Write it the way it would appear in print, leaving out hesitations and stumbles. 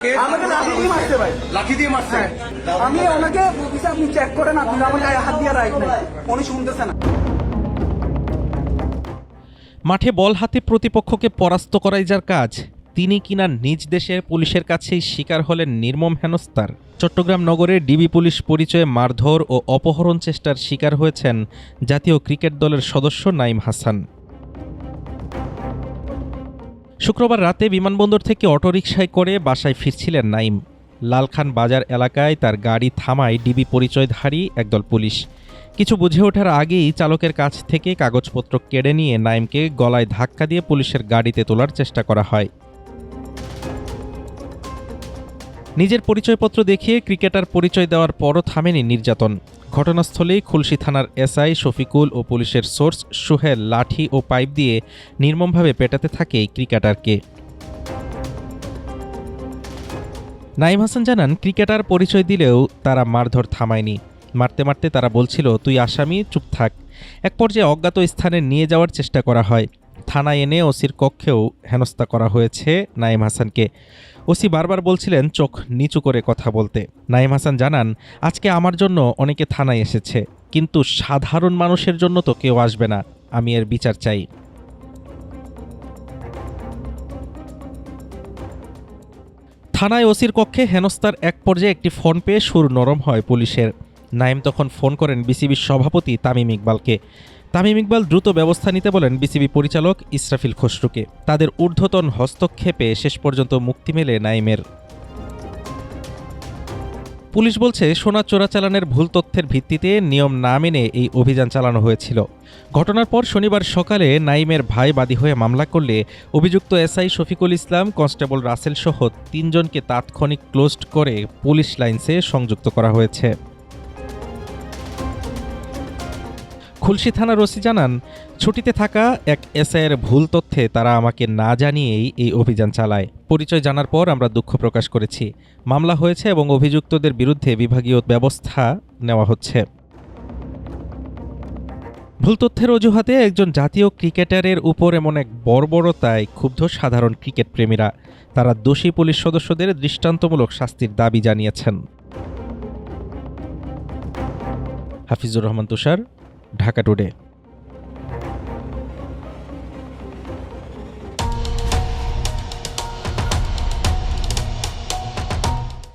আমাকে লাঠি দিয়ে মারছে ভাই, লাঠি দিয়ে মারছে। আমি ওনাকে বলতেছি আপনি চেক করেন, আপনি আমার গায়ে হাত দিয়ে রাইট নাই, উনি শুনতেছে না। মাঠে বল হাতে প্রতিপক্ষকে পরাস্ত করাই যার কাজ, তিনি কিনা নিজ দেশের পুলিশের কাছেই শিকার হলেন নির্মম হেনস্থার। চট্টগ্রাম নগরে ডিবি পুলিশ পরিচয়ে মারধর ও অপহরণ চেষ্টার শিকার হয়েছেন জাতীয় ক্রিকেট দলের সদস্য নাঈম হাসান। শুক্রবার রাতে বিমানবন্দর থেকে অটোরিকশায় করে বাসায় ফিরছিলেন নাঈম। লালখান বাজার এলাকায় তার গাড়ি থামায় ডিবি পরিচয়ধারী একদল পুলিশ। কিছু বুঝে ওঠার আগেই চালকের কাছ থেকে কাগজপত্র কেড়ে নিয়ে নাঈমকে গলায় ধাক্কা দিয়ে পুলিশের গাড়িতে তোলার চেষ্টা করা হয়। নিজের পরিচয়পত্র দেখিয়ে ক্রিকেটার পরিচয় দেওয়ার পরও থামেনি নির্যাতন। ঘটনাস্থলেই খুলশী থানার এসআই শফিকুল ও পুলিশের সোর্স সোহেল লাঠি ও পাইপ দিয়ে নির্মমভাবে পেটাতে থাকে এই ক্রিকেটারকে। নাঈম হাসান জানান, ক্রিকেটার পরিচয় দিলেও তারা মারধর থামায়নি। মারতে মারতে তারা বলছিল, তুই আসামি, চুপ থাক। এক পর্যায়ে অজ্ঞাত স্থানে নিয়ে যাওয়ার চেষ্টা করা হয়। থানায় এনে ওসির কক্ষেও হেনস্থা করা হয়েছে নাঈম হাসানকে। ওসি বারবার বলছিলেন চোখ নিচু করে কথা বলতে। নাঈম হাসান জানান, আজকে আমার জন্য অনেকে থানায় এসেছে, কিন্তু সাধারণ মানুষের জন্য তো কেউ আসবে না। আমি এর বিচার চাই। থানায় ওসির কক্ষে হেনস্থার এক পর্যায়ে একটি ফোন পেয়ে সুর নরম হয় পুলিশের। নাঈম তখন ফোন করেন বিসিবির সভাপতি তামিম ইকবালকে। তামিম ইকবাল দ্রুত ব্যবস্থা নিতে বলেন বিসিবি পরিচালক ইসরাফিল খসরুকে। তাদের ঊর্ধ্বতন হস্তক্ষেপে শেষ পর্যন্ত মুক্তি মেলে নাঈমের। পুলিশ বলছে, সোনা চোরাচালানের ভুল তথ্যের ভিত্তিতে নিয়ম না মেনে এই অভিযান চালানো হয়েছিল। ঘটনার পর শনিবার সকালে নাঈমের ভাই বাদী হয়ে মামলা করলে অভিযুক্ত এসআই শফিকুল ইসলাম, কনস্টেবল রাসেল সহ ৩ জনকে তাৎক্ষণিক ক্লোজড করে পুলিশ লাইন্সে সংযুক্ত করা হয়েছে। খুলশী থানার ওসি জানান, ছুটিতে থাকা এক এসআইয়ের ভুল তথ্যে তারা আমাকে না জানিয়েই এই অভিযান চালায়। পরিচয় জানার পর আমরা দুঃখ প্রকাশ করেছি। মামলা হয়েছে এবং অভিযুক্তদের বিরুদ্ধে বিভাগীয় ব্যবস্থা নেওয়া হচ্ছে। ভুল তথ্যের অজুহাতে একজন জাতীয় ক্রিকেটারের উপর এমন এক বর্বরতায় ক্ষুব্ধ সাধারণ ক্রিকেট প্রেমীরা। তারা দোষী পুলিশ সদস্যদের দৃষ্টান্তমূলক শাস্তির দাবি জানিয়েছেন। হাফিজুর রহমান তুষার, ঢাকা টুডে।